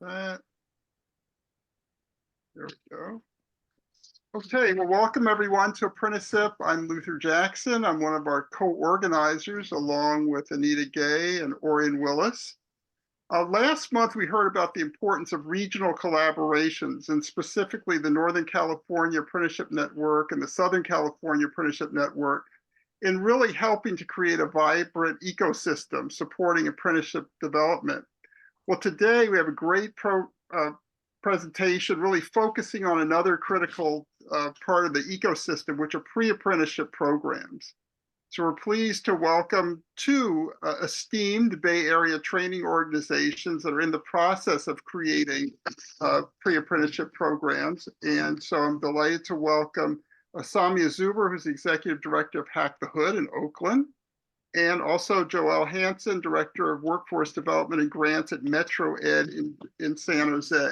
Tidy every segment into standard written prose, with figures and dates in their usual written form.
That. There we go. Okay, well, welcome everyone to ApprenticeSIP. I'm Luther Jackson. I'm one of our co-organizers along with Anita Gay and Orion Willis. Last month, we heard about the importance of regional collaborations and specifically the Northern California Apprenticeship Network and the Southern California Apprenticeship Network in really helping to create a vibrant ecosystem supporting apprenticeship development. Well, today we have a great presentation really focusing on another critical part of the ecosystem, which are pre-apprenticeship programs. So we're pleased to welcome two esteemed Bay Area training organizations that are in the process of creating pre-apprenticeship programs. And so I'm delighted to welcome Samia Zuber, who's the Executive Director of Hack the Hood in Oakland, and also Joell Hanson, Director of Workforce Development and Grants at Metro Ed in San Jose.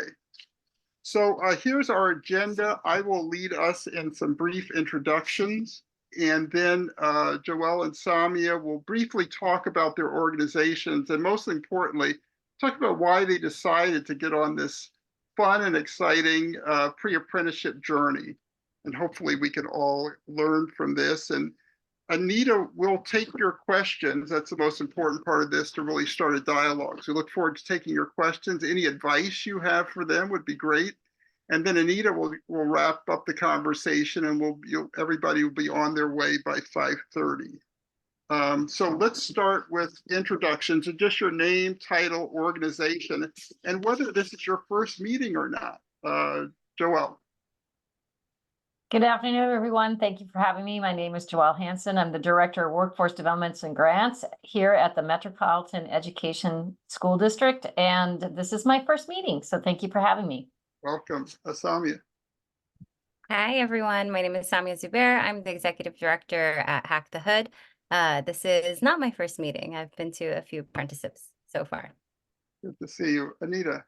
So here's our agenda. I will lead us in some brief introductions, and then Joell and Samia will briefly talk about their organizations, and most importantly, talk about why they decided to get on this fun and exciting pre-apprenticeship journey. And hopefully we can all learn from this. And Anita will take your questions. That's the most important part of this, to really start a dialogue. So we look forward to taking your questions. Any advice you have for them would be great. And then Anita will wrap up the conversation, and everybody will be on their way by 5:30. So let's start with introductions and just your name, title, organization, and whether this is your first meeting or not. Joell. Good afternoon, everyone. Thank you for having me. My name is Joell Hanson. I'm the Director of Workforce Development and Grants here at the Metropolitan Education School District, and this is my first meeting, so thank you for having me. Welcome, Samia. Hi, everyone. My name is Samia Zuber. I'm the Executive Director at Hack the Hood. This is not my first meeting. I've been to a few apprenticeships so far. Good to see you. Anita.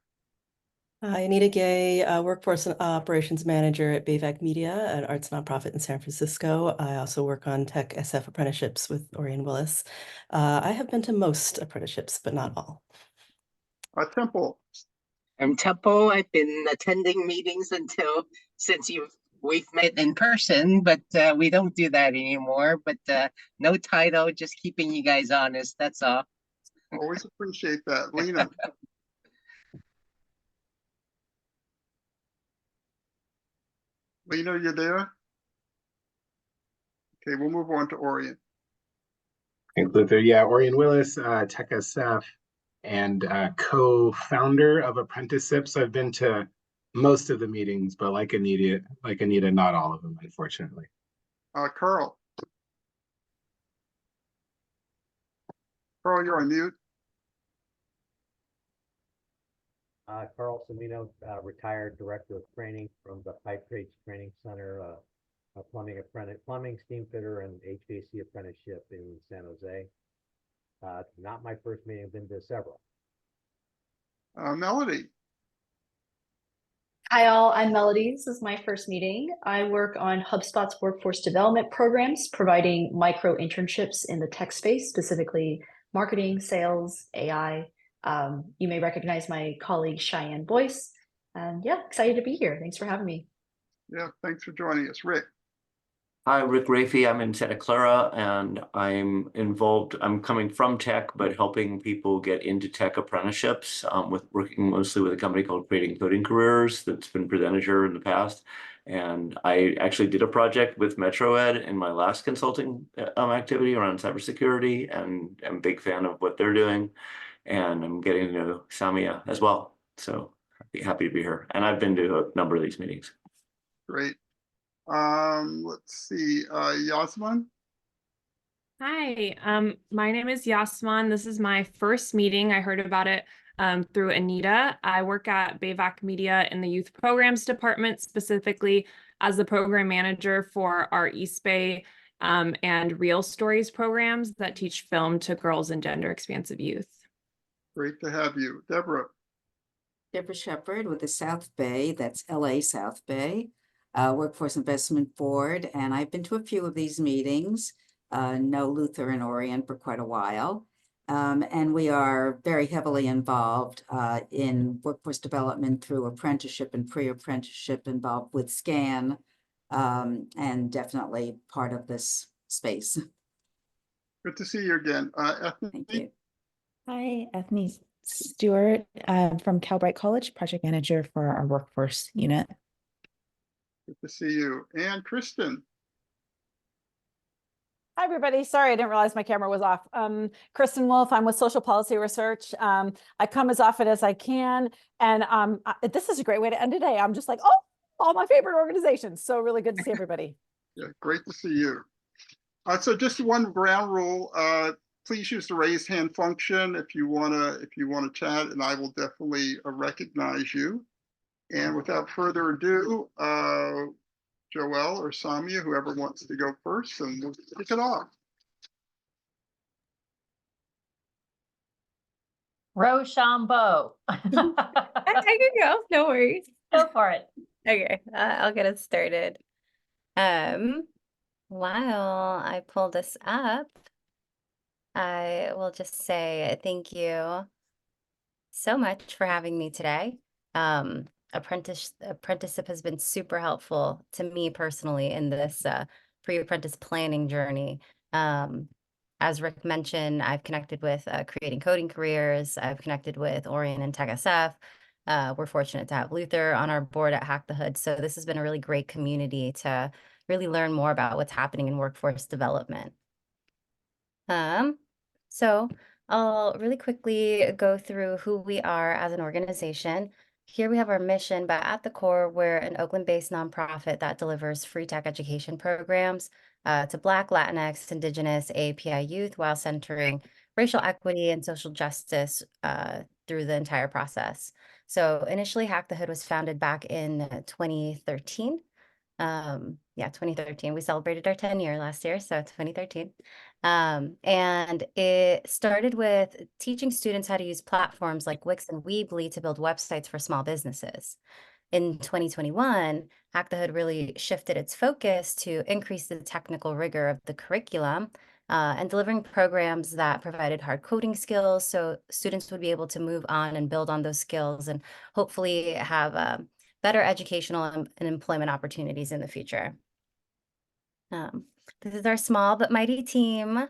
Hi, Anita Gay, Workforce and Operations Manager at BayVac Media, an arts nonprofit in San Francisco. I also work on Tech SF apprenticeships with Orion Willis. I have been to most apprenticeships, but not all. Temple. I'm Temple. I've been attending meetings since we've met in person, but we don't do that anymore. But no title, just keeping you guys honest. That's all. Always appreciate that. Lena. Lena, you there? Okay, we'll move on to Orion. Thanks, Luther. Yeah, Orion Willis, Tech SF, and co-founder of ApprenticeSIPs. I've been to most of the meetings, but like Anita, not all of them, unfortunately. Carl. Carl, you're on mute. Carl Semino, retired Director of Training from the Pipe Trades Training Center, a plumbing steam fitter and HVAC apprenticeship in San Jose. Not my first meeting, I've been to several. Melody. Hi all, I'm Melody. This is my first meeting. I work on HubSpot's workforce development programs, providing micro internships in the tech space, specifically marketing, sales, AI. You may recognize my colleague Cheyenne Boyce. And yeah, excited to be here. Thanks for having me. Yeah, thanks for joining us. Rick. Hi, Rick Rafey. I'm in Santa Clara, and I'm involved. I'm coming from tech, but helping people get into tech apprenticeships, working mostly with a company called Creating Coding Careers that's been presented here in the past. And I actually did a project with Metro Ed in my last consulting activity around cybersecurity, and I'm a big fan of what they're doing. And I'm getting to know Samia as well. So I'd be happy to be here. And I've been to a number of these meetings. Great. Let's see, Yasmin. Hi, my name is Yasmin. This is my first meeting. I heard about it through Anita. I work at BayVac Media in the Youth Programs Department, specifically as the program manager for our East Bay and Real Stories programs that teach film to girls and gender expansive youth. Great to have you. Deborah. Deborah Shepard with the South Bay, that's LA South Bay, Workforce Investment Board, and I've been to a few of these meetings, know Luther and Orion for quite a while. And we are very heavily involved in workforce development through apprenticeship and pre-apprenticeship, involved with SCAN, and definitely part of this space. Good to see you again. Thank Ethne? you. Hi, Ethne Stewart from Calbright College, project manager for our workforce unit. Good to see you. And Kristen? Hi, everybody. Sorry, I didn't realize my camera was off. Kristen Wolf, I'm with Social Policy Research. I come as often as I can. And this is a great way to end today. I'm just like, oh, all my favorite organizations. So really good to see everybody. Yeah, great to see you. So just one ground rule. Please use the raise hand function if you wanna chat, and I will definitely recognize you. And without further ado, Joell or Samia, whoever wants to go first, and we'll kick it off. Rochambeau. I can go, no worries. Go for it. Okay, I'll get it started. While I pull this up, I will just say thank you so much for having me today. Apprenticeship has been super helpful to me personally in this pre-apprentice planning journey. As Rick mentioned, I've connected with Creating Coding Careers. I've connected with Orion and Tech SF. We're fortunate to have Luther on our board at Hack the Hood. So this has been a really great community to really learn more about what's happening in workforce development. So I'll really quickly go through who we are as an organization. Here we have our mission, but at the core, we're an Oakland-based nonprofit that delivers free tech education programs to Black, Latinx, Indigenous, AAPI youth while centering racial equity and social justice through the entire process. So initially, Hack the Hood was founded back in 2013. 2013. We celebrated our 10-year last year, so 2013. And it started with teaching students how to use platforms like Wix and Weebly to build websites for small businesses. In 2021, Hack the Hood really shifted its focus to increase the technical rigor of the curriculum and delivering programs that provided hard coding skills so students would be able to move on and build on those skills and hopefully have better educational and employment opportunities in the future. This is our small but mighty team.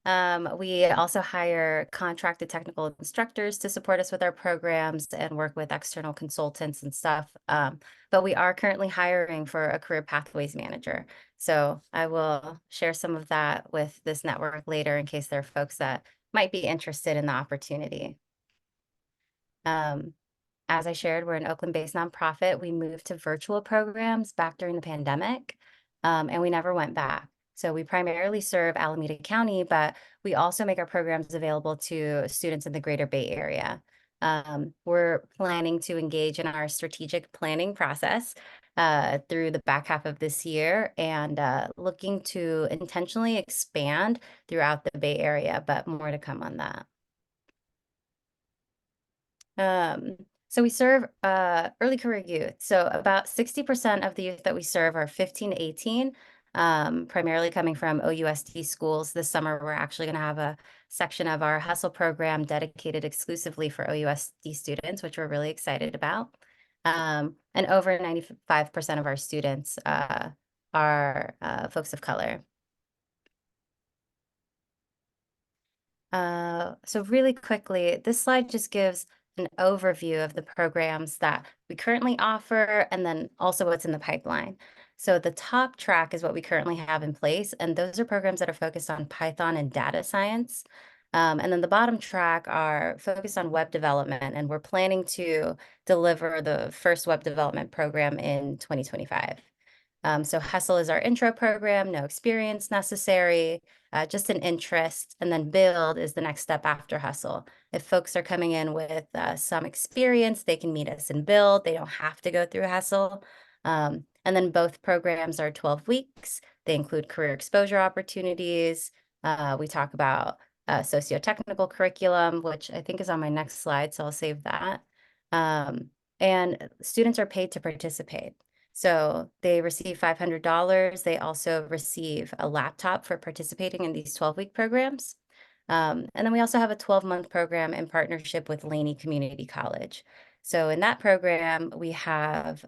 We also hire contracted technical instructors to support us with our programs and work with external consultants and stuff. But we are currently hiring for a career pathways manager. So I will share some of that with this network later in case there are folks that might be interested in the opportunity. As I shared, we're an Oakland-based nonprofit. We moved to virtual programs back during the pandemic, and we never went back. So we primarily serve Alameda County, but we also make our programs available to students in the greater Bay Area. We're planning to engage in our strategic planning process through the back half of this year and looking to intentionally expand throughout the Bay Area, but more to come on that. So we serve early career youth. So about 60% of the youth that we serve are 15 to 18, primarily coming from OUSD schools. This summer, we're actually going to have a section of our Hustle program dedicated exclusively for OUSD students, which we're really excited about. And over 95% of our students are folks of color. So really quickly, this slide just gives an overview of the programs that we currently offer and then also what's in the pipeline. So the top track is what we currently have in place, and those are programs that are focused on Python and data science. And then the bottom track are focused on web development, and we're planning to deliver the first web development program in 2025. So Hustle is our intro program, no experience necessary, just an interest, and then Build is the next step after Hustle. If folks are coming in with some experience, they can meet us in Build. They don't have to go through Hustle. And then both programs are 12 weeks. They include career exposure opportunities. We talk about socio-technical curriculum, which I think is on my next slide, so I'll save that. And students are paid to participate. So they receive $500. They also receive a laptop for participating in these 12-week programs. And then we also have a 12-month program in partnership with Laney Community College. So in that program, we have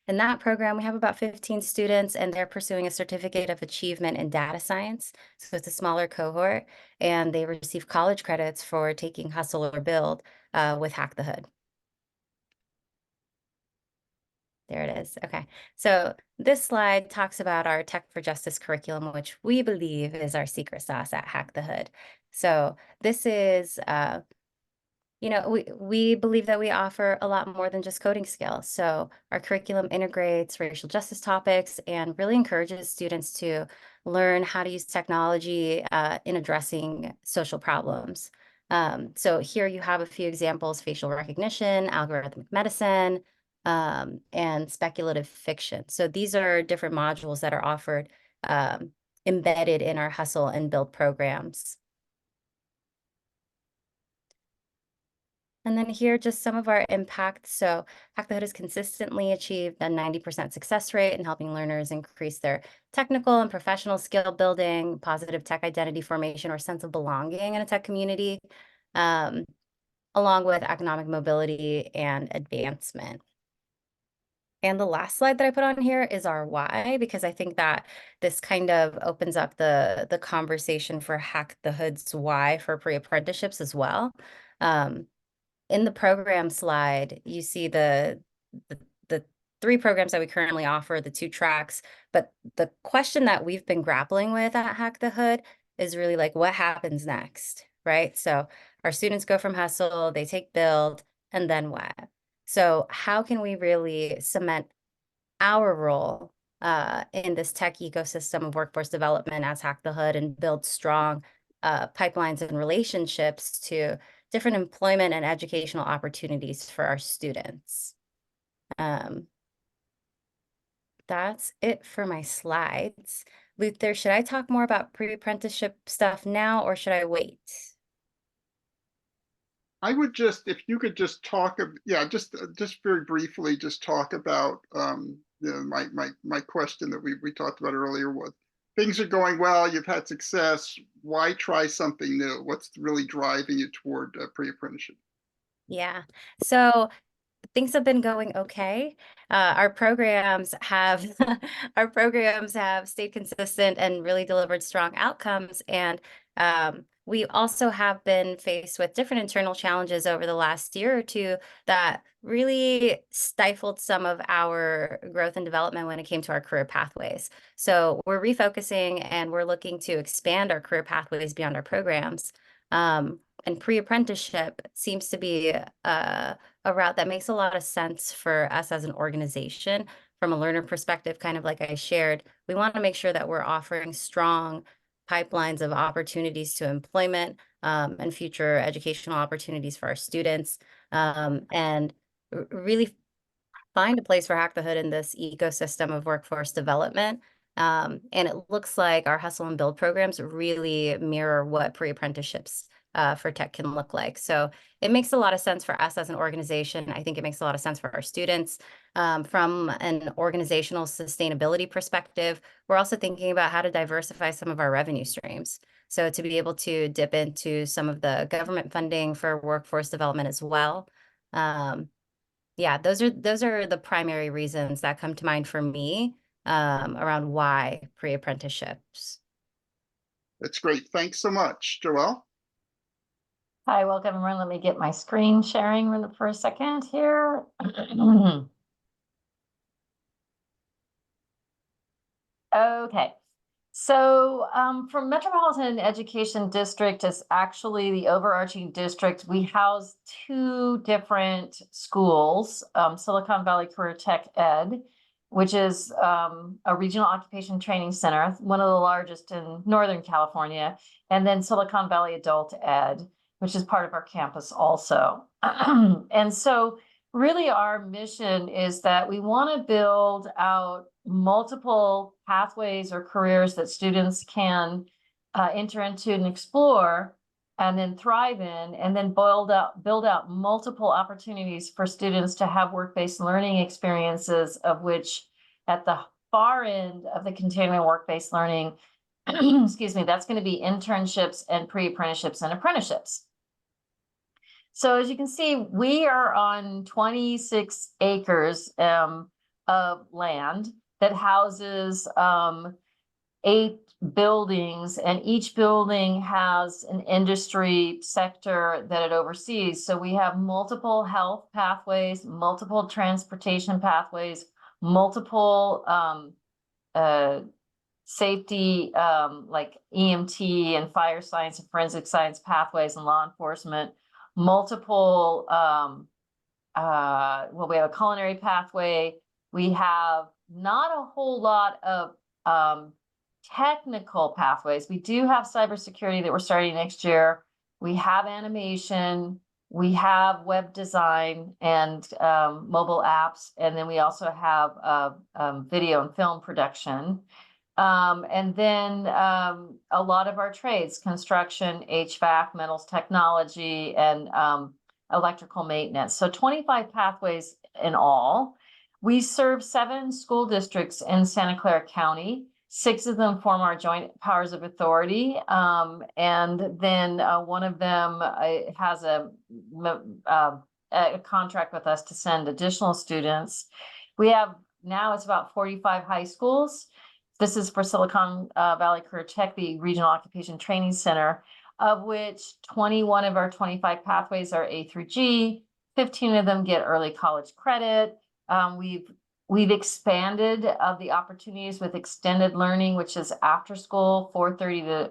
about 15 students, and they're pursuing a certificate of achievement in data science. So it's a smaller cohort, and they receive college credits for taking Hustle or Build with Hack the Hood. There it is. Okay. So this slide talks about our Tech for Justice curriculum, which we believe is our secret sauce at Hack the Hood. So this is, we believe that we offer a lot more than just coding skills. So our curriculum integrates racial justice topics and really encourages students to learn how to use technology in addressing social problems. So here you have a few examples: facial recognition, algorithmic medicine, and speculative fiction. So these are different modules that are offered embedded in our Hustle and Build programs. And then here, just some of our impact. So Hack the Hood has consistently achieved a 90% success rate in helping learners increase their technical and professional skill building, positive tech identity formation, or sense of belonging in a tech community, along with economic mobility and advancement. And the last slide that I put on here is our why, because I think that this kind of opens up the conversation for Hack the Hood's why for pre-apprenticeships as well. In the program slide, you see the 3 programs that we currently offer, the 2 tracks, but the question that we've been grappling with at Hack the Hood is really like, what happens next, right? So our students go from Hustle, they take Build, and then what? So how can we really cement our role in this tech ecosystem of workforce development as Hack the Hood and build strong pipelines and relationships to different employment and educational opportunities for our students? That's it for my slides. Luther, should I talk more about pre-apprenticeship stuff now, or should I wait? I would just, if you could just talk, just very briefly, just talk about my question that we talked about earlier was, things are going well, you've had success, why try something new? What's really driving you toward pre-apprenticeship? Yeah, so things have been going okay. Our programs have our programs have stayed consistent and really delivered strong outcomes. And we also have been faced with different internal challenges over the last year or two that really stifled some of our growth and development when it came to our career pathways. So we're refocusing and we're looking to expand our career pathways beyond our programs. And pre-apprenticeship seems to be a route that makes a lot of sense for us as an organization. From a learner perspective, kind of like I shared, we want to make sure that we're offering strong pipelines of opportunities to employment and future educational opportunities for our students, and really find a place for Hack the Hood in this ecosystem of workforce development. And it looks like our Hustle and Build programs really mirror what pre-apprenticeships for tech can look like. So it makes a lot of sense for us as an organization. I think it makes a lot of sense for our students. From an organizational sustainability perspective, we're also thinking about how to diversify some of our revenue streams. So to be able to dip into some of the government funding for workforce development as well. Yeah, those are the primary reasons that come to mind for me around why pre-apprenticeships. That's great. Thanks so much, Joelle. Hi, welcome everyone. Let me get my screen sharing for a second here. Okay, so from Metropolitan Education District is actually the overarching district. We house 2 different schools, Silicon Valley Career Tech Ed, which is a regional occupation training center, one of the largest in Northern California, and then Silicon Valley Adult Ed, which is part of our campus also. And so really our mission is that we want to build out multiple pathways or careers that students can enter into and explore and then thrive in, and then build out multiple opportunities for students to have work-based learning experiences, of which at the far end of the continuing work-based learning, excuse me, that's going to be internships and pre-apprenticeships and apprenticeships. So as you can see, we are on 26 acres of land that houses 8 buildings, and each building has an industry sector that it oversees. So we have multiple health pathways, multiple transportation pathways, multiple safety like EMT and fire science and forensic science pathways and law enforcement, multiple well, we have a culinary pathway. We have not a whole lot of technical pathways. We do have cybersecurity that we're starting next year. We have animation, we have web design and mobile apps, and then we also have video and film production. And then a lot of our trades, construction, HVAC, metals technology, and electrical maintenance. So 25 pathways in all. We serve 7 school districts in Santa Clara County. 6 of them form our joint powers of authority. And then one of them has a contract with us to send additional students. We have now it's about 45 high schools. This is for Silicon Valley Career Tech, the Regional Occupation Training Center, of which 21 of our 25 pathways are A through G. 15 of them get early college credit. We've expanded the opportunities with extended learning, which is after school, 4:30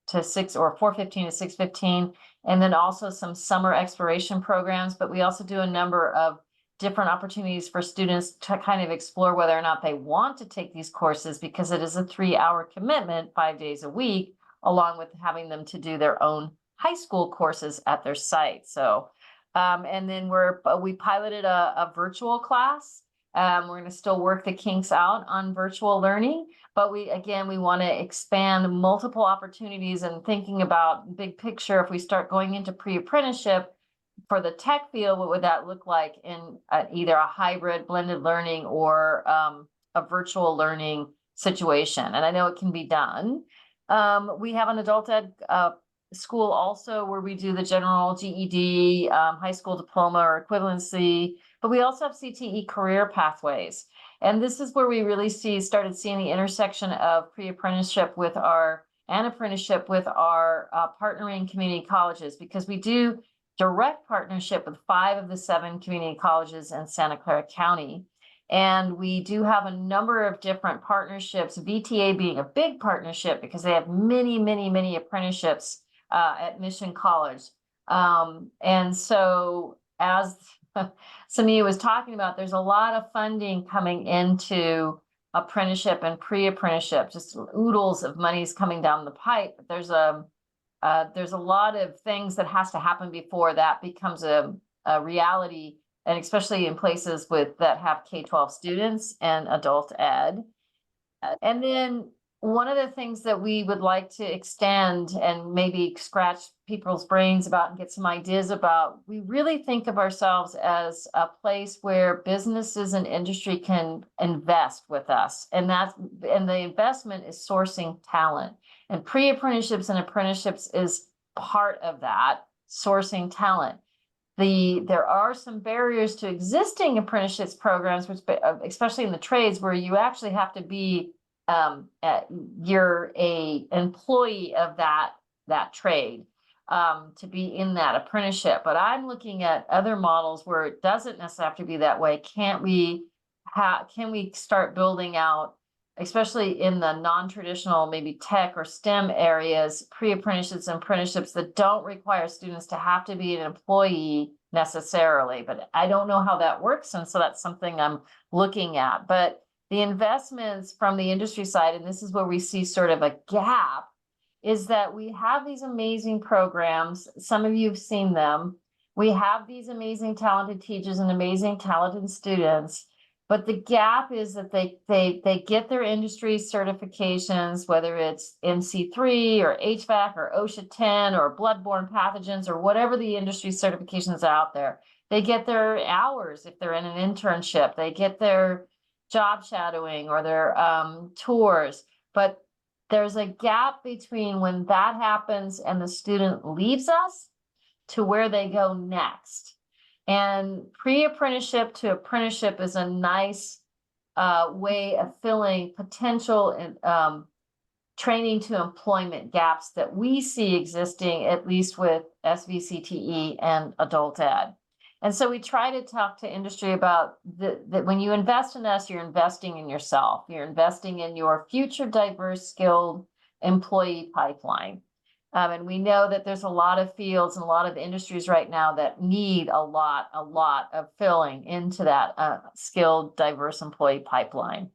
to 6 or 4:15 to 6:15, and then also some summer exploration programs. But we also do a number of different opportunities for students to kind of explore whether or not they want to take these courses, because it is a 3-hour commitment, 5 days a week, along with having them to do their own high school courses at their site. So, and then we piloted a virtual class. We're going to still work the kinks out on virtual learning, but we want to expand multiple opportunities and thinking about big picture. If we start going into pre-apprenticeship for the tech field, what would that look like in either a hybrid blended learning or a virtual learning situation? And I know it can be done. We have an adult ed school also where we do the general GED, high school diploma or equivalency, but we also have CTE career pathways. And this is where we really started seeing the intersection of pre-apprenticeship with our apprenticeship with our partnering community colleges, because we do direct partnership with 5 of the 7 community colleges in Santa Clara County. And we do have a number of different partnerships, VTA being a big partnership because they have many, many, many apprenticeships at Mission College. And so as Samia was talking about, there's a lot of funding coming into apprenticeship and pre-apprenticeship, just oodles of monies coming down the pipe. But there's a lot of things that has to happen before that becomes a reality, and especially in places that have K-12 students and adult ed. And then one of the things that we would like to extend and maybe scratch people's brains about and get some ideas about, we really think of ourselves as a place where businesses and industry can invest with us. And the investment is sourcing talent. And pre-apprenticeships and apprenticeships is part of that, sourcing talent. There are some barriers to existing apprenticeships programs, which especially in the trades, where you actually have to be you're a employee of that trade to be in that apprenticeship. But I'm looking at other models where it doesn't necessarily have to be that way. Can we start building out, especially in the non-traditional, maybe tech or STEM areas, pre-apprenticeships and apprenticeships that don't require students to have to be an employee necessarily? But I don't know how that works, and so that's something I'm looking at. But the investments from the industry side, and this is where we see sort of a gap, is that we have these amazing programs. Some of you have seen them. We have these amazing talented teachers and amazing talented students, but the gap is that they get their industry certifications, whether it's MC3 or HVAC or OSHA 10 or bloodborne pathogens or whatever the industry certifications are out there. They get their hours if they're in an internship. They get their job shadowing or their tours, but there's a gap between when that happens and the student leaves us to where they go next. And pre-apprenticeship to apprenticeship is a nice way of filling potential and training to employment gaps that we see existing, at least with SVCTE and adult ed. And so we try to talk to industry about that when you invest in us, you're investing in yourself. You're investing in your future diverse, skilled employee pipeline. And we know that there's a lot of fields and a lot of industries right now that need a lot of filling into that skilled, diverse employee pipeline.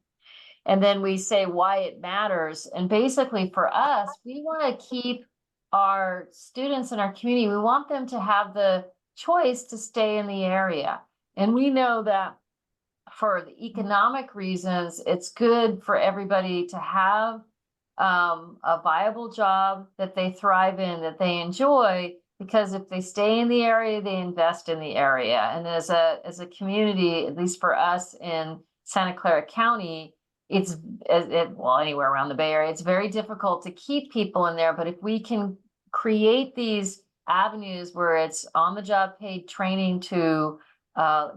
And then we say why it matters. And basically for us, we want to keep our students in our community. We want them to have the choice to stay in the area. And we know that for the economic reasons, it's good for everybody to have a viable job that they thrive in, that they enjoy, because if they stay in the area, they invest in the area. And as a community, at least for us in Santa Clara County, it's well, anywhere around the Bay Area, it's very difficult to keep people in there. But if we can create these avenues where it's on the job paid training to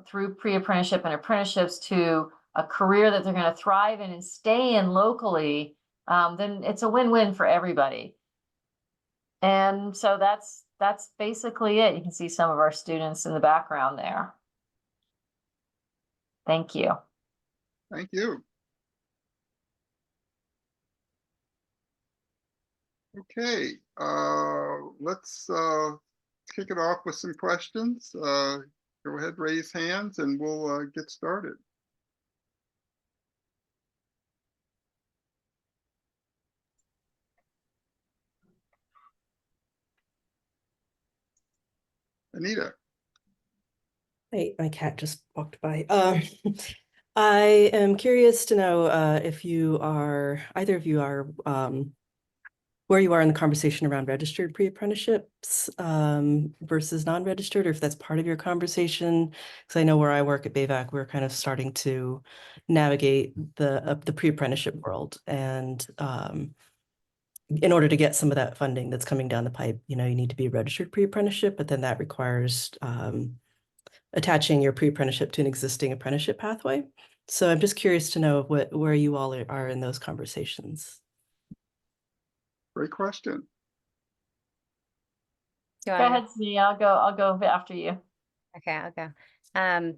through pre-apprenticeship and apprenticeships to a career that they're going to thrive in and stay in locally, then it's a win-win for everybody. And so that's basically it. You can see some of our students in the background there. Thank you. Thank you. Okay, let's kick it off with some questions. Go ahead, raise hands, and we'll get started. Anita. Hey, my cat just walked by. I am curious to know if either of you are where you are in the conversation around registered pre-apprenticeships versus non-registered, or if that's part of your conversation. Because I know where I work at BAVAC, we're kind of starting to navigate the pre-apprenticeship world. And in order to get some of that funding that's coming down the pipe, you need to be a registered pre-apprenticeship, but then that requires attaching your pre-apprenticeship to an existing apprenticeship pathway. So I'm just curious to know where you all are in those conversations. Great question. Go ahead, Samia. I'll go after you. Okay, I'll go.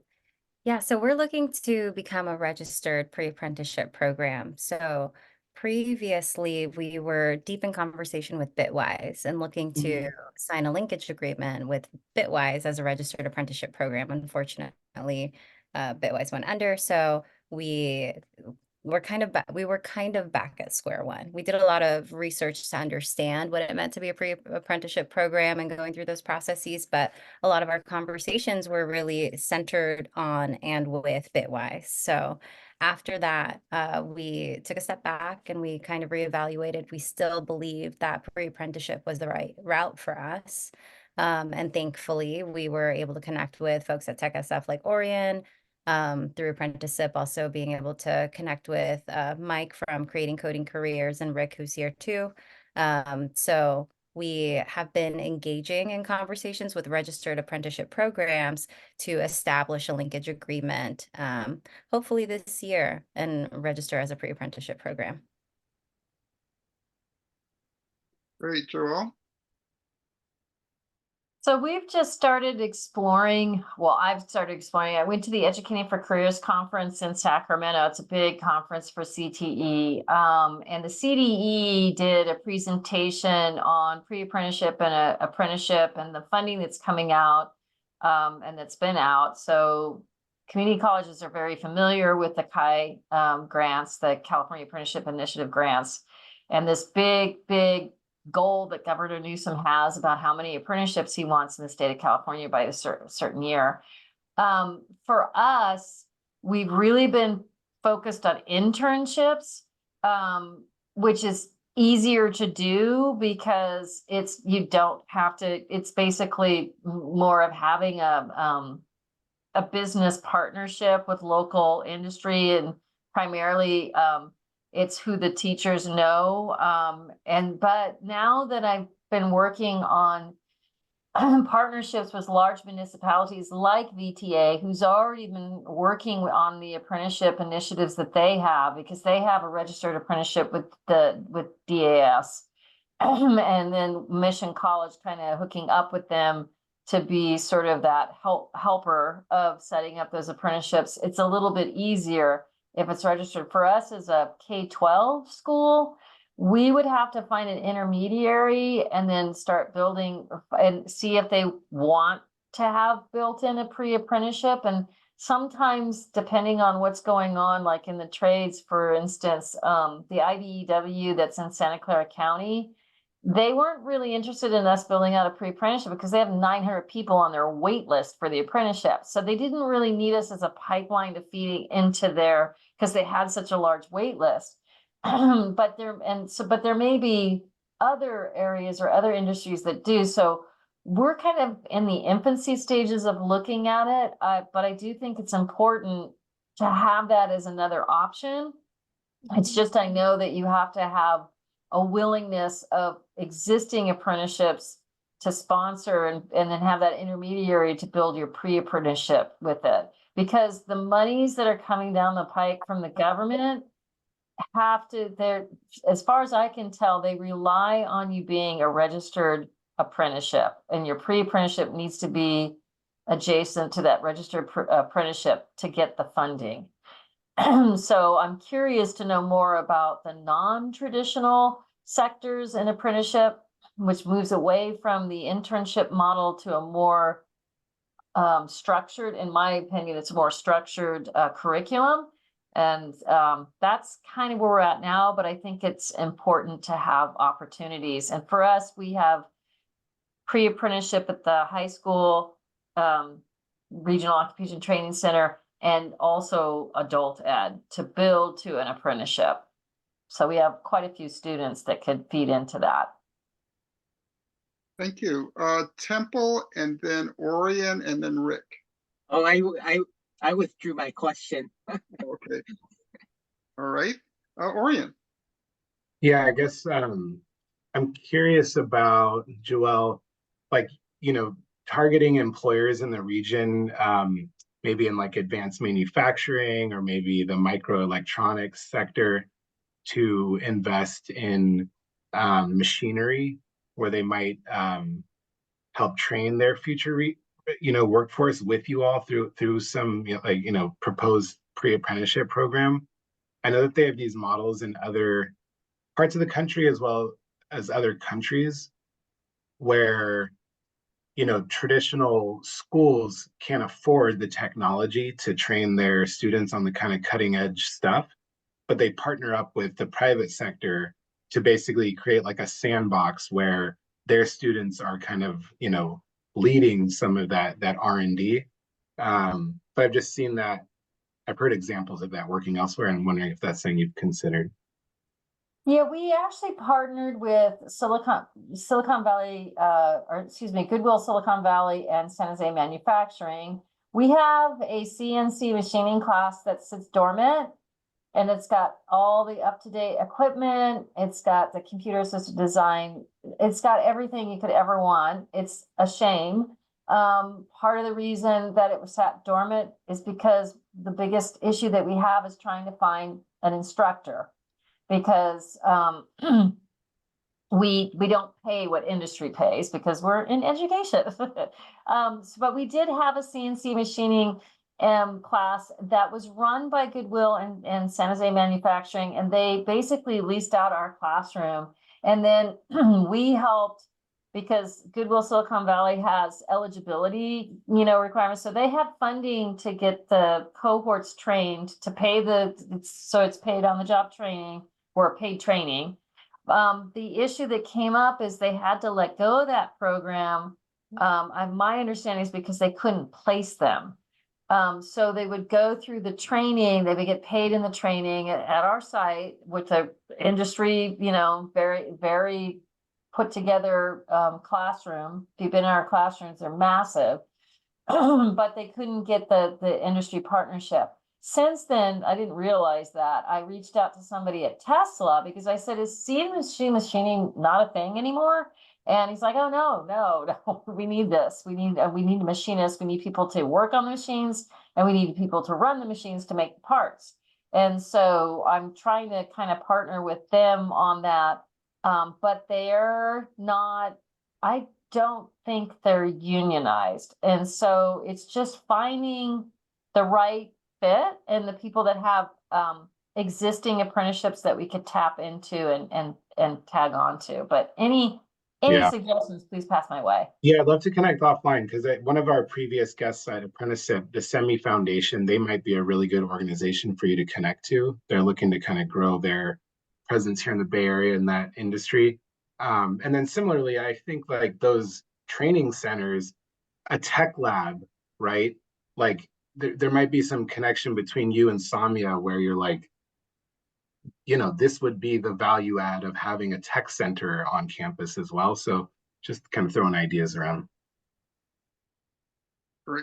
Yeah, so we're looking to become a registered pre-apprenticeship program. So previously, we were deep in conversation with Bitwise and looking to sign a linkage agreement with Bitwise as a registered apprenticeship program. Unfortunately, Bitwise went under, so we were kind of back at square one. We did a lot of research to understand what it meant to be a pre-apprenticeship program and going through those processes, but a lot of our conversations were really centered on and with Bitwise. So after that, we took a step back and we kind of reevaluated. We still believed that pre-apprenticeship was the right route for us. And thankfully, we were able to connect with folks at Tech SF like Orion, through ApprenticeSIP, also being able to connect with Mike from Creating Coding Careers and Rick, who's here too. So we have been engaging in conversations with registered apprenticeship programs to establish a linkage agreement, hopefully this year, and register as a pre-apprenticeship program. Great, Joel. So we've just started exploring, well, I've started exploring. I went to the Educating for Careers conference in Sacramento. It's a big conference for CTE. And the CDE did a presentation on pre-apprenticeship and apprenticeship and the funding that's coming out and that's been out. So community colleges are very familiar with the CAI grants, the California Apprenticeship Initiative grants, and this big goal that Governor Newsom has about how many apprenticeships he wants in the state of California by a certain year. For us, we've really been focused on internships, which is easier to do because you don't have to, it's basically more of having a business partnership with local industry and primarily It's who the teachers know. But now that I've been working on partnerships with large municipalities like VTA, who's already been working on the apprenticeship initiatives that they have, because they have a registered apprenticeship with DAS, and then Mission College kind of hooking up with them to be sort of that helper of setting up those apprenticeships. It's a little bit easier if it's registered. For us as a K-12 school, we would have to find an intermediary and then start building and see if they want to have built in a pre-apprenticeship. And sometimes, depending on what's going on, like in the trades, for instance, the IBEW that's in Santa Clara County, they weren't really interested in us building out a pre-apprenticeship because they have 900 people on their wait list for the apprenticeship. So they didn't really need us as a pipeline to feed into their, because they had such a large wait list. But there may be other areas or other industries that do. So we're kind of in the infancy stages of looking at it. But I do think it's important to have that as another option. It's just, I know that you have to have a willingness of existing apprenticeships to sponsor and then have that intermediary to build your pre-apprenticeship with it. Because the monies that are coming down the pike from the government as far as I can tell, they rely on you being a registered apprenticeship, and your pre-apprenticeship needs to be adjacent to that registered apprenticeship to get the funding. So I'm curious to know more about the non-traditional sectors in apprenticeship, which moves away from the internship model to a more structured, in my opinion, it's a more structured curriculum. And that's kind of where we're at now, but I think it's important to have opportunities. And for us, we have pre-apprenticeship at the high school, Regional Occupation Training Center, and also adult ed to build to an apprenticeship. So we have quite a few students that could feed into that. Thank you. Temple, and then Orion, and then Rick. Oh, I withdrew my question. Okay. All right. Orion. Yeah, I guess I'm curious about, Joell, like, targeting employers in the region, maybe in like advanced manufacturing or maybe the microelectronics sector, to invest in machinery where they might help train their future workforce with you all through some proposed pre-apprenticeship program. I know that they have these models in other parts of the country as well as other countries where traditional schools can't afford the technology to train their students on the kind of cutting edge stuff, but they partner up with the private sector to basically create like a sandbox where their students are kind of leading some of that R&D. But I've just seen that, I've heard examples of that working elsewhere, and I'm wondering if that's something you've considered. Yeah, we actually partnered with Silicon Valley, Goodwill Silicon Valley and San Jose Manufacturing. We have a CNC machining class that sits dormant, and it's got all the up-to-date equipment. It's got the computer-assisted design. It's got everything you could ever want. It's a shame. Part of the reason that it was sat dormant is because the biggest issue that we have is trying to find an instructor, because we don't pay what industry pays because we're in education. But we did have a CNC machining class that was run by Goodwill and San Jose Manufacturing, and they basically leased out our classroom. And then we helped, because Goodwill Silicon Valley has eligibility, requirements. So they had funding to get the cohorts trained, to pay so it's paid on the job training or paid training. The issue that came up is they had to let go of that program. My understanding is because they couldn't place them. So they would go through the training, they would get paid in the training at our site with the industry, very, very put together classroom. If you've been in our classrooms, they're massive, but they couldn't get the industry partnership. since then, I didn't realize that. I reached out to somebody at Tesla because I said, is CNC machining not a thing anymore? And he's like, oh, no, we need this. We need a machinist. We need people to work on the machines, and we need people to run the machines to make the parts. And so I'm trying to kind of partner with them on that. But they're not, I don't think they're unionized. And so it's just finding the right fit and the people that have existing apprenticeships that we could tap into and tag on to. But any suggestions, please pass my way. Yeah, I'd love to connect offline because one of our previous guests at Apprenticeship, the Semi Foundation, they might be a really good organization for you to connect to. They're looking to kind of grow their presence here in the Bay Area in that industry. And then similarly, I think like those training centers, a tech lab, right? Like there might be some connection between you and Samia where you're like, you know, this would be the value add of having a tech center on campus as well. So just kind of throwing ideas around.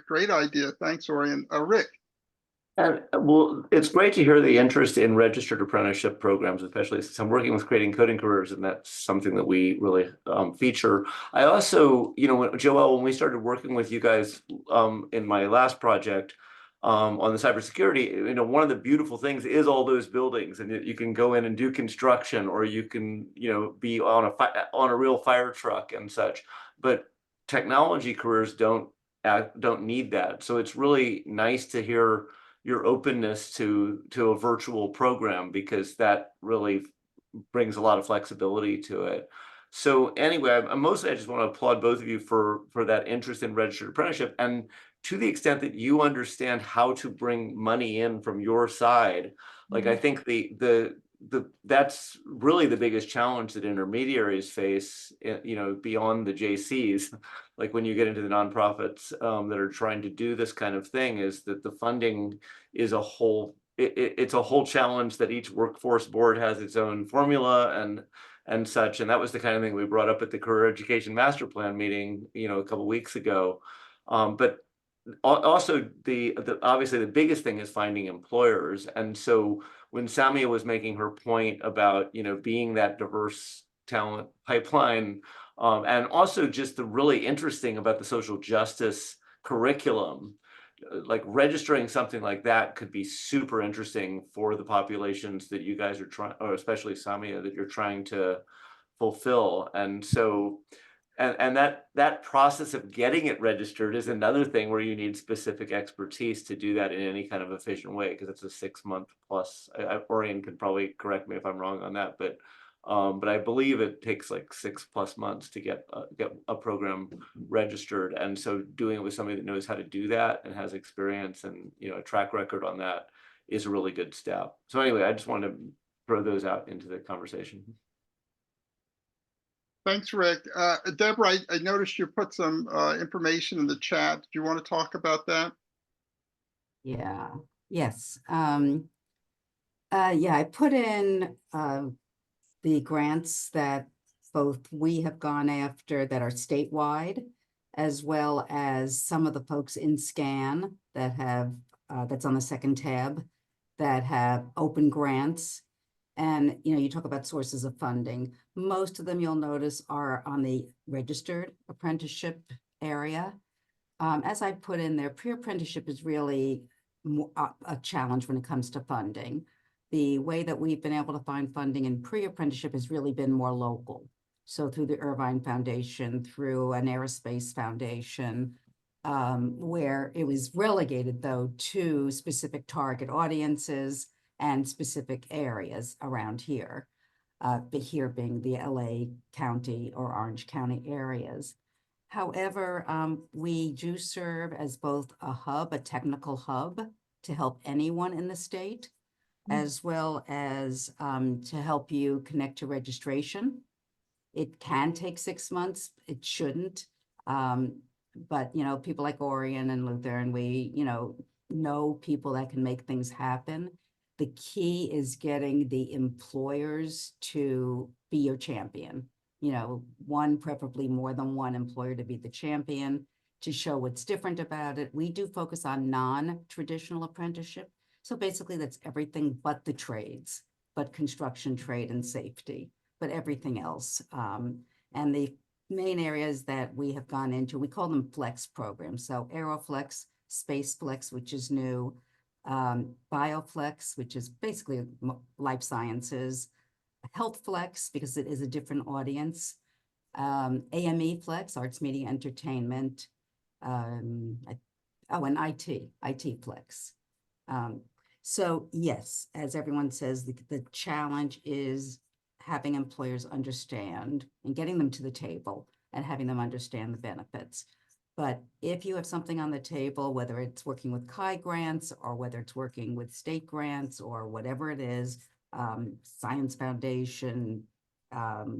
Great idea. Thanks, Orion. Rick. And well, it's great to hear the interest in registered apprenticeship programs, especially since I'm working with creating coding careers, and that's something that we really feature. I also, you know, Joel, when we started working with you guys in my last project on the cybersecurity, you know, one of the beautiful things is all those buildings, and you can go in and do construction, or you can, you know, be on a real fire truck and such. But technology careers don't need that, so it's really nice to hear your openness to a virtual program, because that really brings a lot of flexibility to it. So anyway, I just want to applaud both of you for that interest in registered apprenticeship, and to the extent that you understand how to bring money in from your side. Like, I think that's really the biggest challenge that intermediaries face, you know, beyond the JCs. Like when you get into the nonprofits that are trying to do this kind of thing, is that the funding is it's a whole challenge, that each workforce board has its own formula and such. And that was the kind of thing we brought up at the Career Education Master Plan meeting, you know, a couple of weeks ago. But also obviously the biggest thing is finding employers. And so when Samia was making her point about, you know, being that diverse talent pipeline, and also just the really interesting about the social justice curriculum, like registering something like that could be super interesting for the populations that you guys are trying, or especially Samia, that you're trying to fulfill. And so, and that process of getting it registered is another thing where you need specific expertise to do that in any kind of efficient way, because it's a 6-month plus. Orion could probably correct me if I'm wrong on that, but I believe it takes like 6+ months to get a program registered. And so doing it with somebody that knows how to do that and has experience and, you know, a track record on that is a really good step. So anyway, I just wanted to throw those out into the conversation. Thanks, Rick. Deborah, I noticed you put some information in the chat. Do you want to talk about that? Yeah. Yes. Yeah, I put in the grants that both we have gone after that are statewide, as well as some of the folks in SCAN that have, that's on the second tab, that have open grants. And, you know, you talk about sources of funding. Most of them, you'll notice, are on the registered apprenticeship area. As I put in there, pre-apprenticeship is really a challenge when it comes to funding. The way that we've been able to find funding in pre-apprenticeship has really been more local. So through the Irvine Foundation, through an aerospace foundation, where it was relegated, though, to specific target audiences and specific areas around here, but here being the LA County or Orange County areas. However, we do serve as both a hub, a technical hub, to help anyone in the state, as well as to help you connect to registration. It can take 6 months, it shouldn't. But, you know, people like Orion and Luther, and we, you know people that can make things happen. The key is getting the employers to be your champion. You know, preferably more than one employer to be the champion, to show what's different about it. We do focus on non-traditional apprenticeship. So basically that's everything but the trades, but construction, trade and safety, but everything else. And the main areas that we have gone into, we call them flex programs. So Aeroflex, Space Flex, which is new, Bioflex, which is basically life sciences, Health Flex, because it is a different audience, AME Flex, Arts, Media, Entertainment, and IT Flex. So yes, as everyone says, the challenge is having employers understand and getting them to the table and having them understand the benefits. But if you have something on the table, whether it's working with CHI grants or whether it's working with state grants or whatever it is, Science Foundation,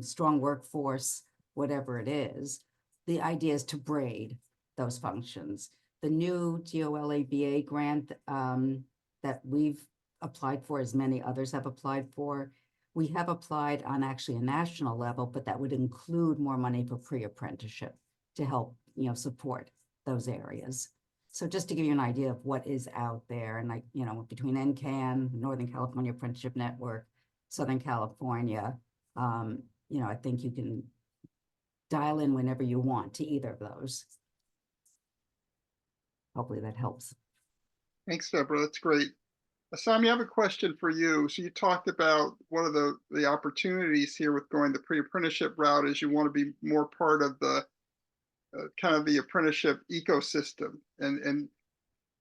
Strong Workforce, whatever it is, the idea is to braid those functions. The new Joell ABA grant that we've applied for, as many others have applied for, we have applied on actually a national level, but that would include more money for pre-apprenticeship to help, support those areas. So just to give you an idea of what is out there, and between NCAN, Northern California Apprenticeship Network, Southern California, I think you can dial in whenever you want to either of those. Hopefully that helps. Thanks, Deborah. That's great. Samia, I have a question for you. So you talked about one of the opportunities here with going the pre-apprenticeship route is you want to be more part of the kind of the apprenticeship ecosystem. And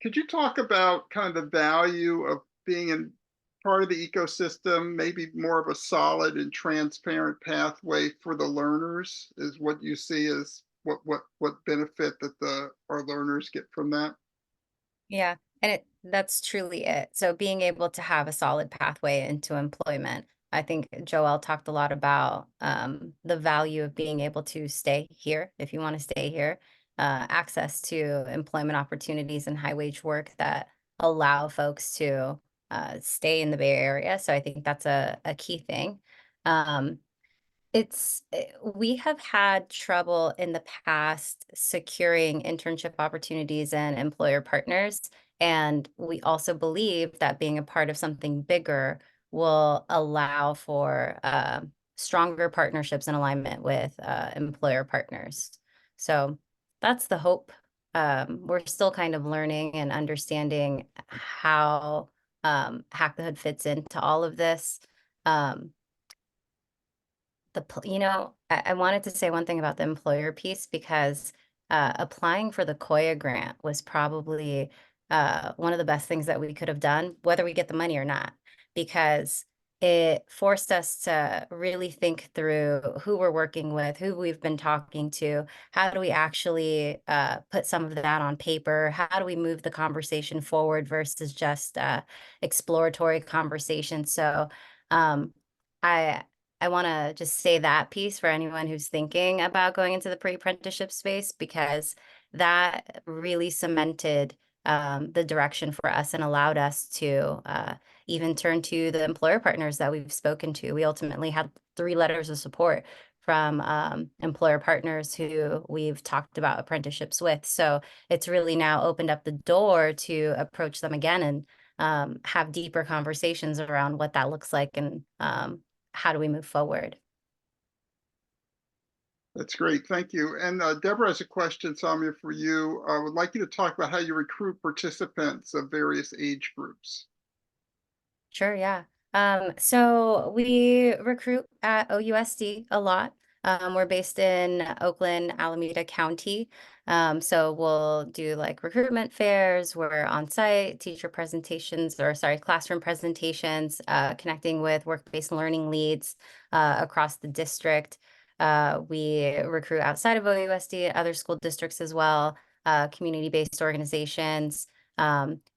could you talk about kind of the value of being in part of the ecosystem, maybe more of a solid and transparent pathway for the learners is what you see as what benefit that our learners get from that? Yeah, and that's truly it. So being able to have a solid pathway into employment. I think Joel talked a lot about the value of being able to stay here if you want to stay here, access to employment opportunities and high wage work that allow folks to stay in the Bay Area. So I think that's a key thing. We have had trouble in the past securing internship opportunities and employer partners. And we also believe that being a part of something bigger will allow for stronger partnerships and alignment with employer partners. So that's the hope. We're still kind of learning and understanding how Hack the Hood fits into all of this. I wanted to say one thing about the employer piece because applying for the COIA grant was probably one of the best things that we could have done, whether we get the money or not, because it forced us to really think through who we're working with, who we've been talking to, how do we actually put some of that on paper, how do we move the conversation forward versus just exploratory conversation. So I want to just say that piece for anyone who's thinking about going into the pre-apprenticeship space, because that really cemented the direction for us and allowed us to even turn to the employer partners that we've spoken to. We ultimately had 3 letters of support from employer partners who we've talked about apprenticeships with. So it's really now opened up the door to approach them again and have deeper conversations around what that looks like and how do we move forward? That's great. Thank you. And Deborah has a question, Samia, for you. I would like you to talk about how you recruit participants of various age groups. Sure, yeah. So we recruit at OUSD a lot. We're based in Oakland, Alameda County. So we'll do like recruitment fairs, we're on site, teacher presentations, classroom presentations, connecting with work-based learning leads across the district. We recruit outside of OUSD, other school districts as well, community-based organizations.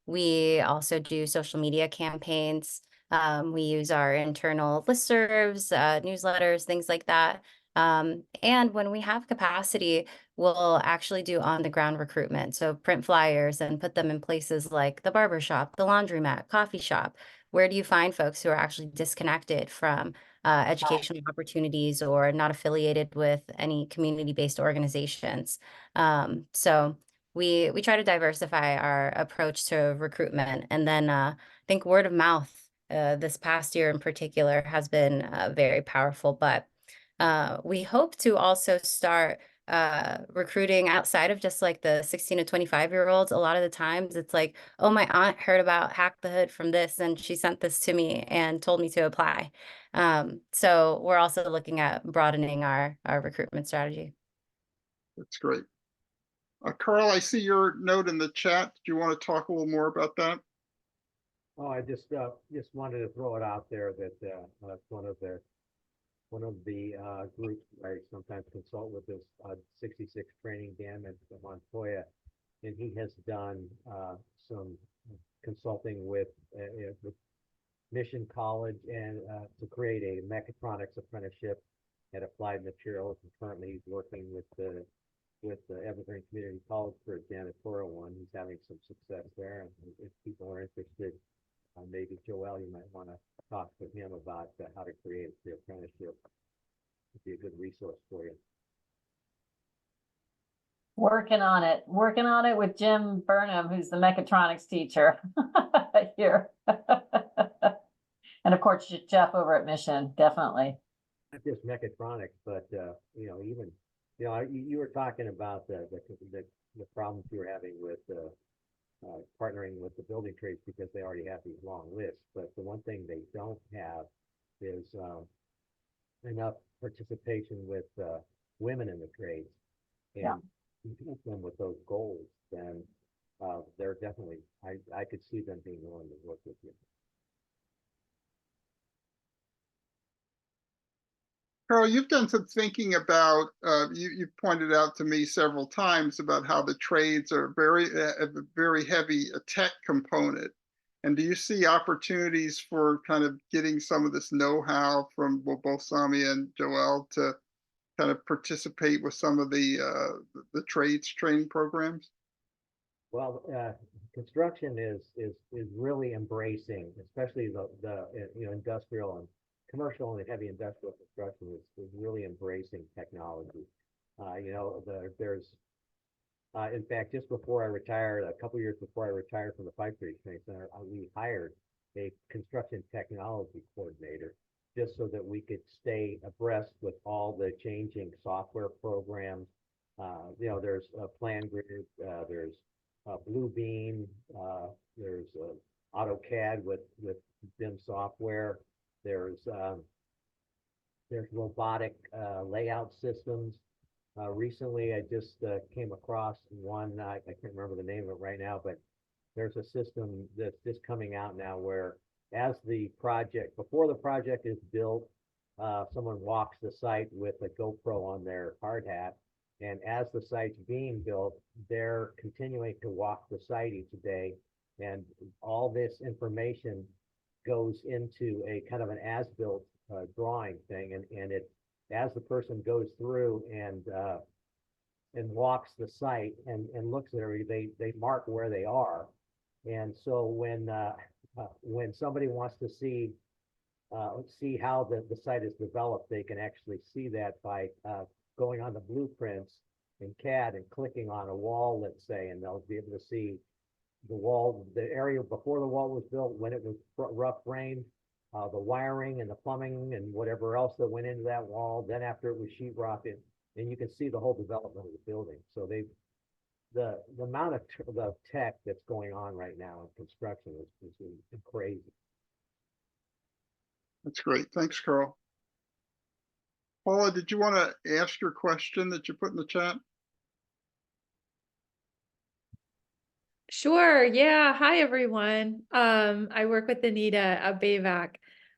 We also do social media campaigns. We use our internal listservs, newsletters, things like that. And when we have capacity, we'll actually do on-the-ground recruitment. So print flyers and put them in places like the barbershop, the laundromat, coffee shop. Where do you find folks who are actually disconnected from educational opportunities or not affiliated with any community-based organizations? So we try to diversify our approach to recruitment. And then I think word of mouth this past year in particular has been very powerful. But we hope to also start recruiting outside of just like the 16 to 25-year-olds. A lot of the times it's like, oh, my aunt heard about Hack the Hood from this and she sent this to me and told me to apply. So we're also looking at broadening our recruitment strategy. That's great. Carl, I see your note in the chat. Do you want to talk a little more about that? Oh, I just wanted to throw it out there that one of the groups I sometimes consult with is 66 Training Dam at Montoya, and he has done some consulting with Mission College and to create a mechatronics apprenticeship at Applied Materials. And currently, he's working with the Evergreen Community College for a janitorial one. He's having some success there, and if people are interested, maybe Joel, you might want to talk to him about how to create the apprenticeship. It'd be a good resource for you. Working on it with Jim Burnham, who's the mechatronics teacher here. And of course, Jeff over at Mission, definitely. Not just mechatronics, but even you were talking about the problems you were having with partnering with the building trades because they already have these long lists. But the one thing they don't have is enough participation with women in the trades. And you help them with those goals, then they're definitely, I could see them being willing to work with you. Carl, you've done some thinking about, you've pointed out to me several times about how the trades are very heavy a tech component. And do you see opportunities for kind of getting some of this know-how from both Samia and Joell to kind of participate with some of the trades training programs? Well, construction is really embracing, especially the industrial and commercial and heavy industrial construction is really embracing technology. There's in fact, just before I retired, a couple years before I retired from the Pipe Trades Training Center, we hired a construction technology coordinator just so that we could stay abreast with all the changing software programs. There's PlanGrid, there's Bluebeam, there's AutoCAD with BIM software. There's robotic layout systems. Recently, I just came across one, I can't remember the name of it right now, but there's a system that's just coming out now where before the project is built, someone walks the site with a GoPro on their hard hat. And as the site's being built, they're continuing to walk the site each day. And all this information goes into a kind of an as-built drawing thing. And it, as the person goes through and walks the site and looks at it, they mark where they are. And so when somebody wants to see how the site is developed, they can actually see that by going on the blueprints in CAD and clicking on a wall, let's say, and they'll be able to see the wall, the area before the wall was built, when it was rough framed, the wiring and the plumbing and whatever else that went into that wall. Then after it was sheetrocked, and you can see the whole development of the building. So the amount of the tech that's going on right now in construction is crazy. That's great. Thanks, Carl. Paula, did you want to ask your question that you put in the chat? Sure. Yeah. Hi, everyone. I work with Anita at BAVAC.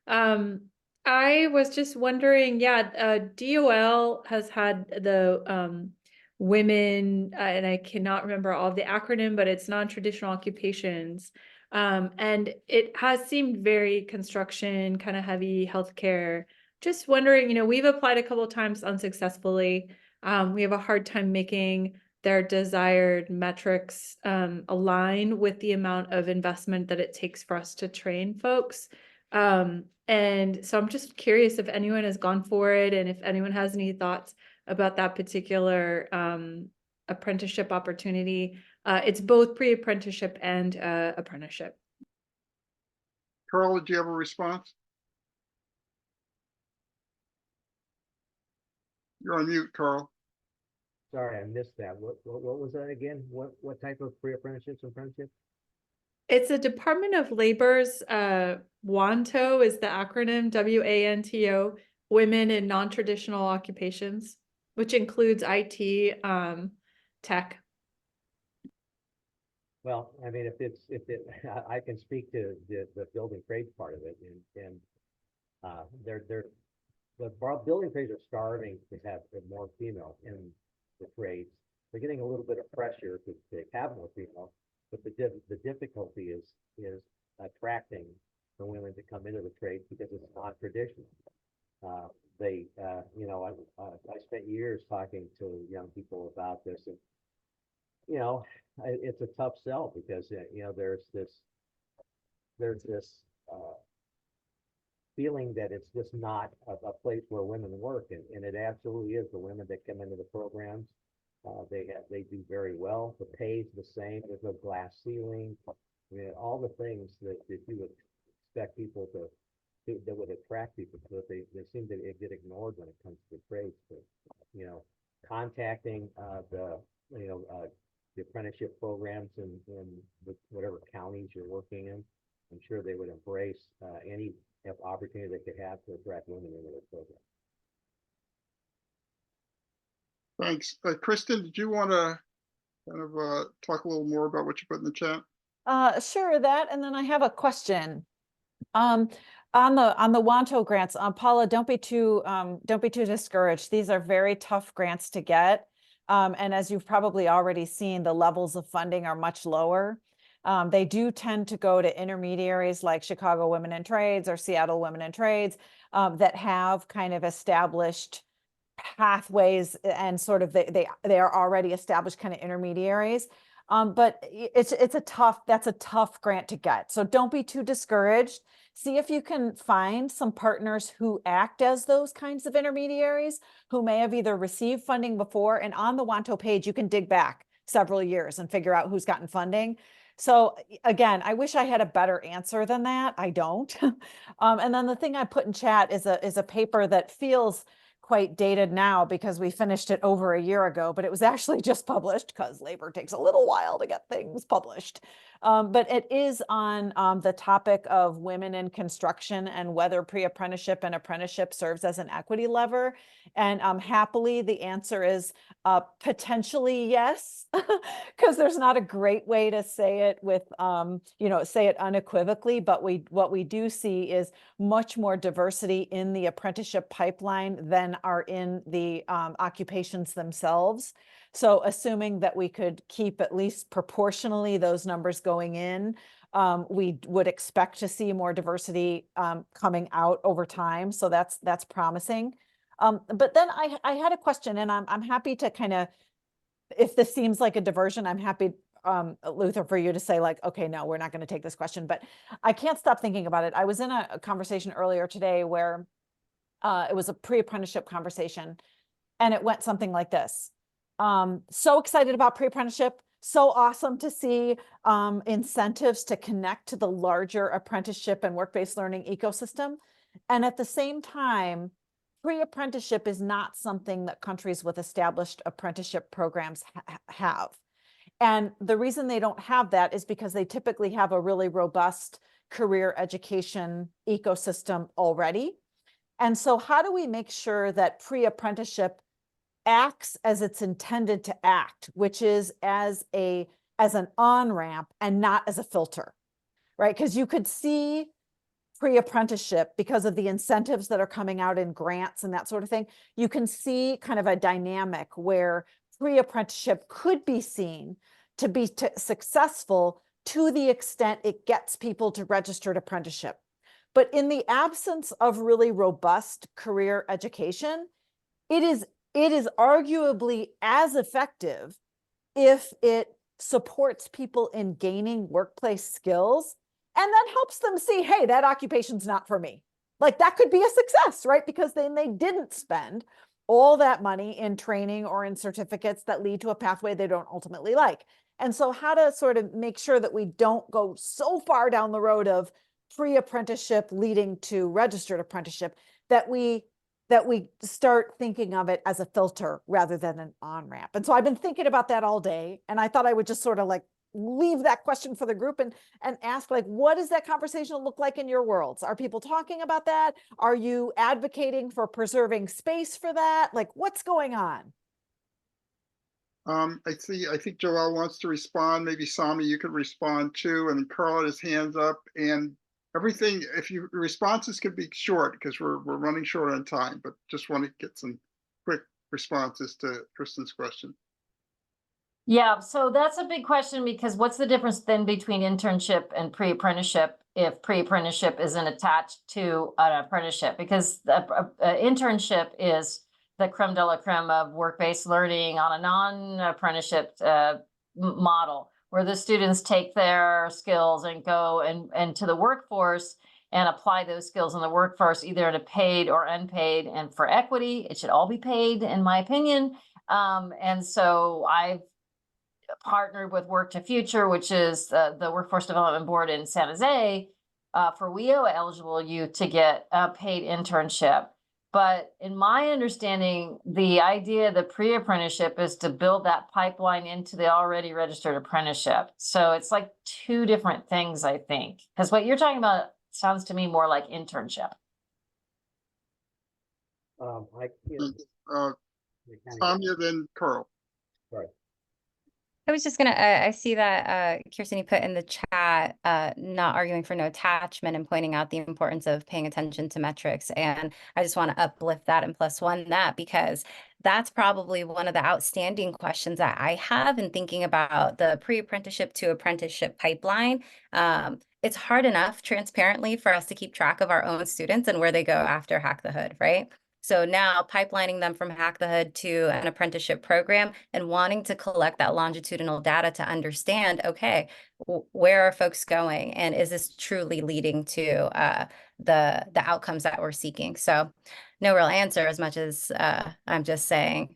I was just wondering, DOL has had the women, and I cannot remember all of the acronym, but it's non-traditional occupations. And it has seemed very construction, kind of heavy healthcare. Just wondering, we've applied a couple of times unsuccessfully. We have a hard time making their desired metrics align with the amount of investment that it takes for us to train folks. And so I'm just curious if anyone has gone for it and if anyone has any thoughts about that particular apprenticeship opportunity. it's both pre-apprenticeship and apprenticeship. Carl, did you have a response? You're on mute, Carl. Sorry, I missed that. What was that again? What type of pre-apprenticeships and apprenticeships? It's a Department of Labor's WANTO is the acronym, WANTO, Women in Non-Traditional Occupations, which includes IT, tech. Well, I mean, I can speak to the building trades part of it, and the building trades are starting to have more female in the trades. They're getting a little bit of pressure to have more female, but the difficulty is attracting the women to come into the trades because it's non-traditional. I spent years talking to young people about this, and it's a tough sell because there's this feeling that it's just not a place where women work, and it absolutely is. The women that come into the programs, they do very well. The pay's the same. There's no glass ceiling. I mean, all the things that you would expect people that would attract people, but they seem to get ignored when it comes to the trades. But contacting the apprenticeship programs in whatever counties you're working in, I'm sure they would embrace any opportunity they could have to attract women into their program. Thanks. Kristen, did you want to kind of talk a little more about what you put in the chat? Sure, that, and then I have a question. On the WANTO grants, Paula, don't be too discouraged. These are very tough grants to get. And as you've probably already seen, the levels of funding are much lower. They do tend to go to intermediaries like Chicago Women in Trades or Seattle Women in Trades that have kind of established pathways and sort of they are already established kind of intermediaries. But that's a tough grant to get. So don't be too discouraged. See if you can find some partners who act as those kinds of intermediaries who may have either received funding before, and on the WANTO page, you can dig back several years and figure out who's gotten funding. So again, I wish I had a better answer than that. I don't. And then the thing I put in chat is a paper that feels quite dated now because we finished it over a year ago, but it was actually just published because labor takes a little while to get things published. But it is on the topic of women in construction and whether pre-apprenticeship and apprenticeship serves as an equity lever. And happily, the answer is potentially yes, because there's not a great way to say it with, say it unequivocally. But what we do see is much more diversity in the apprenticeship pipeline than are in the occupations themselves. So assuming that we could keep at least proportionally those numbers going in, we would expect to see more diversity coming out over time. So that's promising. But then I had a question, and I'm happy to kind of, if this seems like a diversion, I'm happy, Luther, for you to say like, okay, no, we're not going to take this question, but I can't stop thinking about it. I was in a conversation earlier today where it was a pre-apprenticeship conversation, and it went something like this. So excited about pre-apprenticeship. So awesome to see incentives to connect to the larger apprenticeship and work-based learning ecosystem. And at the same time, pre-apprenticeship is not something that countries with established apprenticeship programs have. And the reason they don't have that is because they typically have a really robust career education ecosystem already. And so how do we make sure that pre-apprenticeship acts as it's intended to act, which is as an on-ramp and not as a filter, right? Because you could see pre-apprenticeship, because of the incentives that are coming out in grants and that sort of thing, you can see kind of a dynamic where pre-apprenticeship could be seen to be successful to the extent it gets people to registered apprenticeship. But in the absence of really robust career education, it is arguably as effective if it supports people in gaining workplace skills and then helps them see, hey, that occupation's not for me. Like that could be a success, right? Because then they didn't spend all that money in training or in certificates that lead to a pathway they don't ultimately like. And so how to sort of make sure that we don't go so far down the road of pre-apprenticeship leading to registered apprenticeship, that we start thinking of it as a filter rather than an on-ramp. And so I've been thinking about that all day, and I thought I would just sort of like leave that question for the group and ask, like, what does that conversation look like in your worlds? Are people talking about that? Are you advocating for preserving space for that? Like, what's going on? I think Joel wants to respond. Maybe Samia, you could respond too. And Carl had his hands up, and everything, if you responses could be short because we're running short on time, but just want to get some quick responses to Kristen's question. Yeah, so that's a big question, because what's the difference then between internship and pre-apprenticeship if pre-apprenticeship isn't attached to an apprenticeship? Because the internship is the creme de la creme of work-based learning on a non-apprenticeship model, where the students take their skills and go and to the workforce and apply those skills in the workforce, either in a paid or unpaid. And for equity, it should all be paid, in my opinion. And so I've partnered with Work to Future, which is the Workforce Development Board in San Jose, for WIO eligible youth to get a paid internship. But in my understanding, the idea of the pre-apprenticeship is to build that pipeline into the already registered apprenticeship. So it's like two different things, I think, because what you're talking about sounds to me more like internship. Samia, then Carl. Sorry. I was just gonna, I see that Kirsten, you put in the chat, not arguing for no attachment and pointing out the importance of paying attention to metrics. And I just want to uplift that and plus one that, because that's probably one of the outstanding questions that I have in thinking about the pre-apprenticeship to apprenticeship pipeline. It's hard enough transparently for us to keep track of our own students and where they go after Hack the Hood, right? So now pipelining them from Hack the Hood to an apprenticeship program and wanting to collect that longitudinal data to understand, okay, where are folks going? And is this truly leading to the outcomes that we're seeking? So no real answer, as much as I'm just saying,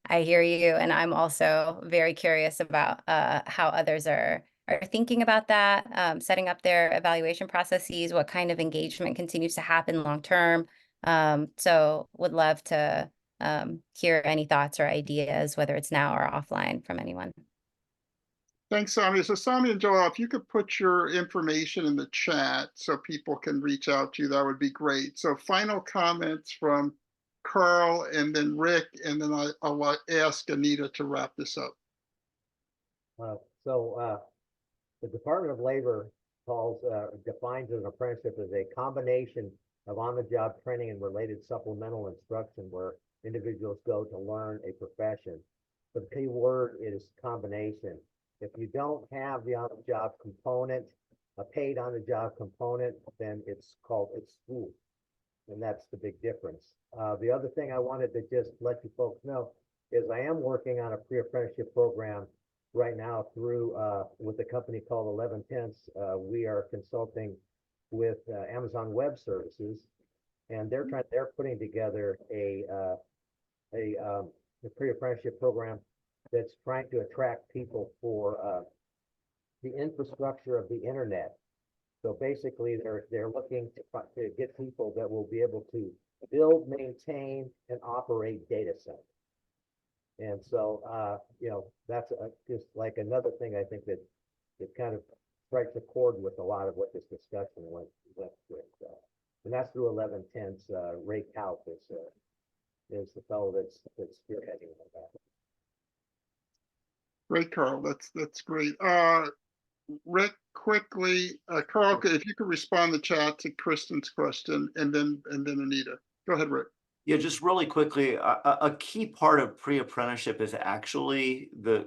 I hear you. And I'm also very curious about how others are thinking about that, setting up their evaluation processes, what kind of engagement continues to happen long-term. So would love to hear any thoughts or ideas, whether it's now or offline, from anyone. Thanks, Samia. So Samia and Joel, if you could put your information in the chat so people can reach out to you, that would be great. So final comments from Carl and then Rick, and then I'll ask Anita to wrap this up. The Department of Labor defines an apprenticeship as a combination of on-the-job training and related supplemental instruction where individuals go to learn a profession. The key word is combination. If you don't have the on-the-job component, a paid on-the-job component, then it's school. And that's the big difference. The other thing I wanted to just let you folks know is I am working on a pre-apprenticeship program right now through with a company called 11/10. We are consulting with Amazon Web Services, and they're putting together a pre-apprenticeship program that's trying to attract people for the infrastructure of the internet. So basically, they're looking to get people that will be able to build, maintain, and operate data centers. And so, that's just like another thing I think that kind of strikes a chord with a lot of what this discussion went with. And that's through 11/10's Ray Kaup is the fellow that's spearheading that. Great, Carl. That's great. Rick, quickly, Carl, if you could respond in the chat to Kristen's question, and then Anita. Go ahead, Rick. Yeah, just really quickly, a key part of pre-apprenticeship is actually the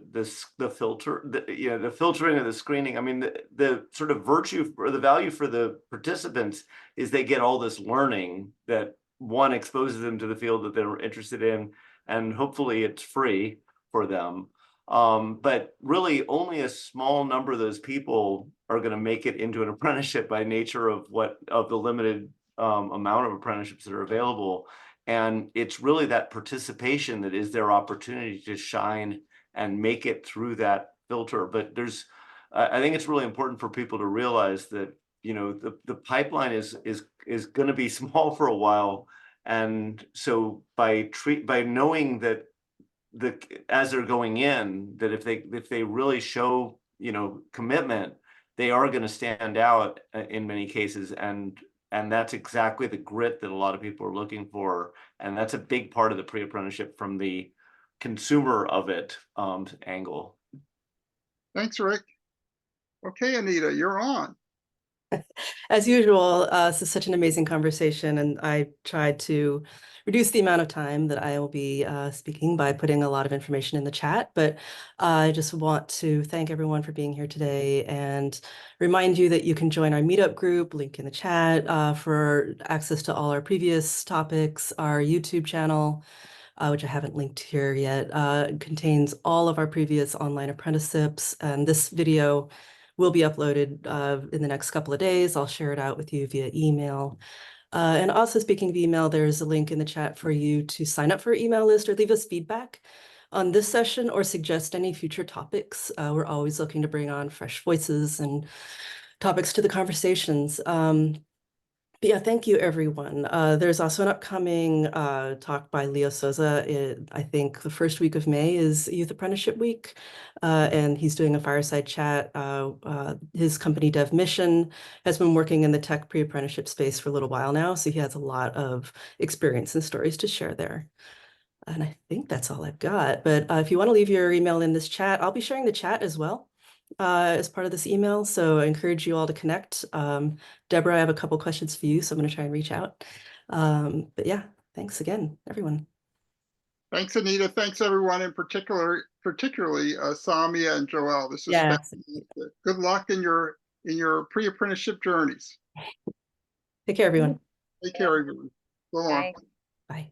filter, the filtering of the screening. I mean, the sort of virtue or the value for the participants is they get all this learning that one exposes them to the field that they're interested in, and hopefully it's free for them. But really only a small number of those people are going to make it into an apprenticeship by nature of the limited amount of apprenticeships that are available. And it's really that participation that is their opportunity to shine and make it through that filter, but I think it's really important for people to realize that, you know, the pipeline is going to be small for a while. And so by knowing that as they're going in, that if they really show, you know, commitment, they are going to stand out in many cases. And that's exactly the grit that a lot of people are looking for. And that's a big part of the pre-apprenticeship from the consumer of it angle. Thanks, Rick. Okay, Anita, you're on. As usual, this is such an amazing conversation, and I tried to reduce the amount of time that I will be speaking by putting a lot of information in the chat. But I just want to thank everyone for being here today and remind you that you can join our meetup group, link in the chat, for access to all our previous topics. Our YouTube channel, which I haven't linked here yet, contains all of our previous online apprenticeships, and this video will be uploaded in the next couple of days. I'll share it out with you via email. And also, speaking of email, there's a link in the chat for you to sign up for our email list or leave us feedback on this session or suggest any future topics. We're always looking to bring on fresh voices and topics to the conversations. But yeah, thank you, everyone. There's also an upcoming talk by Leo Souza. I think the first week of May is Youth Apprenticeship Week, and he's doing a fireside chat. His company, Dev Mission, has been working in the tech pre-apprenticeship space for a little while now, so he has a lot of experience and stories to share there. And I think that's all I've got. But if you want to leave your email in this chat, I'll be sharing the chat as well as part of this email. So I encourage you all to connect. Deborah, I have a couple questions for you, so I'm going to try and reach out. But yeah, thanks again, everyone. Thanks, Anita. Thanks, everyone, in particularly Samia and Joel. This is fantastic. Good luck in your pre-apprenticeship journeys. Take care, everyone. Take care, everyone. So long. Bye. Bye.